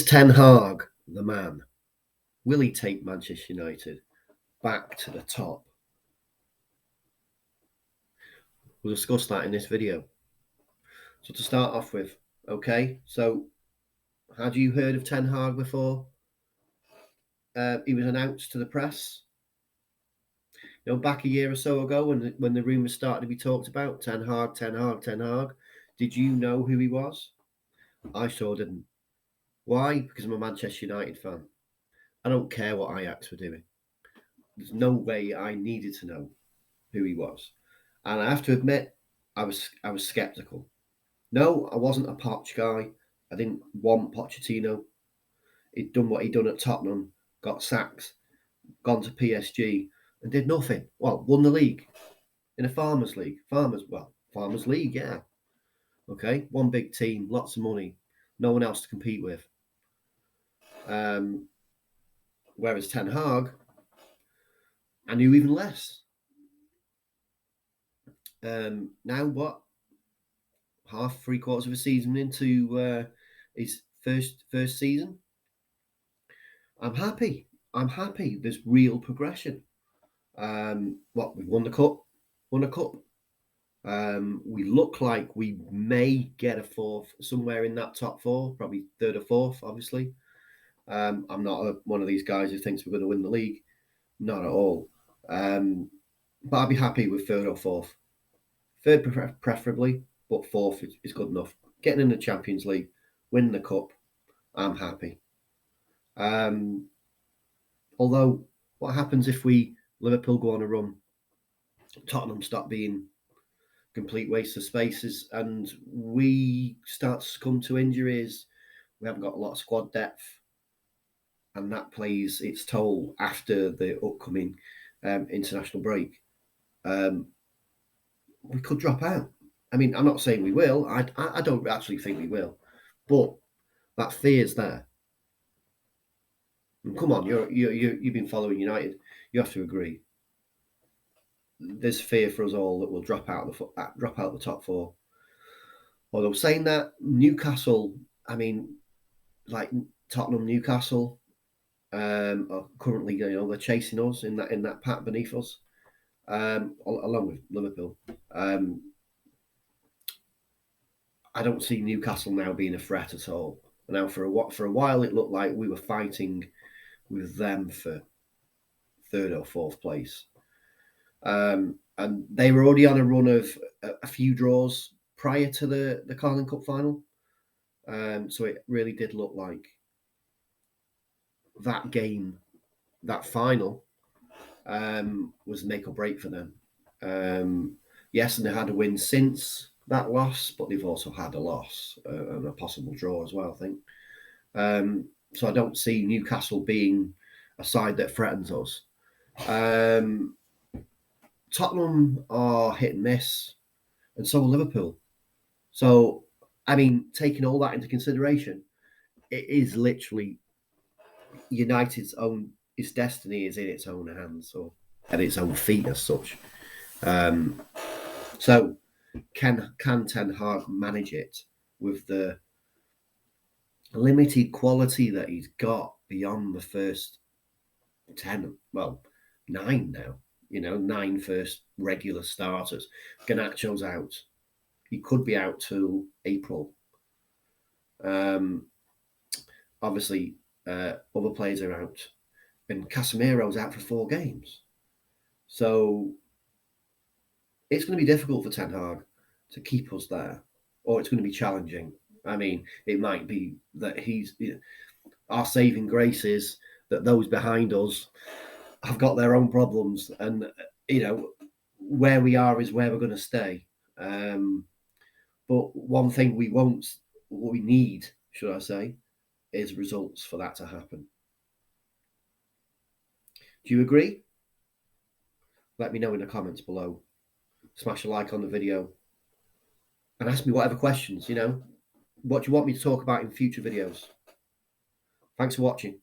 Is Ten Hag the man? Will he take Manchester United back to the top? We'll discuss that in this video. So to start off with, okay, so had you heard of Ten Hag before he was announced to the press? Back a year or so ago when the rumours started to be talked about, Ten Hag, did you know who he was? I sure didn't. Why? Because I'm a Manchester United fan. I don't care what Ajax were doing. There's no way I needed to know who he was. And I have to admit, I was sceptical. No, I wasn't a Poch guy. I didn't want Pochettino. He'd done what he'd done at Tottenham, got sacked, gone to PSG, and did nothing. Well, won the league in a Farmers League. Farmers League, yeah. Okay, one big team, lots of money, no one else to compete with. Whereas Ten Hag, I knew even less. Now what? Three quarters of a season into his first season. I'm happy. There's real progression. We've won the cup. Won a cup. We look like we may get a fourth somewhere in that top four, probably third or fourth, obviously. I'm not one of these guys who thinks we're going to win the league. Not at all. But I'd be happy with third or fourth. Third preferably, but fourth is good enough. Getting in the Champions League, winning the cup, I'm happy. Although, what happens if Liverpool go on a run, Tottenham stop being complete waste of spaces, and we start to succumb to injuries? We haven't got a lot of squad depth, and that plays its toll after the upcoming international break. We could drop out. I mean, I'm not saying we will. I don't actually think we will, but that fear's there. And come on, you've been following United. You have to agree. There's fear for us all that we'll drop out the top four. Although saying that, Newcastle, I mean, like Tottenham, Newcastle, are currently, they're chasing us in that pack beneath us, along with Liverpool. I don't see Newcastle now being a threat at all. Now, for a while, it looked like we were fighting with them for third or fourth place. And they were already on a run of a few draws prior to the Carling Cup final. So it really did look like that game, that final, was make or break for them. Yes, and they had a win since that loss, but they've also had a loss and a possible draw as well, I think. So I don't see Newcastle being a side that threatens us. Tottenham are hit and miss, and so are Liverpool. So, I mean, taking all that into consideration, it is literally United's its destiny is in its own hands, or at its own feet as such. So, can Ten Hag manage it with the limited quality that he's got beyond the first 9 now? 9 first regular starters. Garnacho's out. He could be out till April. Obviously, other players are out. And Casemiro's out for 4 games. So it's going to be difficult for Ten Hag to keep us there. Or it's going to be challenging. I mean, it might be that our saving grace is that those behind us have got their own problems, and where we are is where we're going to stay. But one thing we need, should I say, is results for that to happen. Do you agree? Let me know in the comments below. Smash a like on the video and ask me whatever questions. What do you want me to talk about in future videos? Thanks for watching.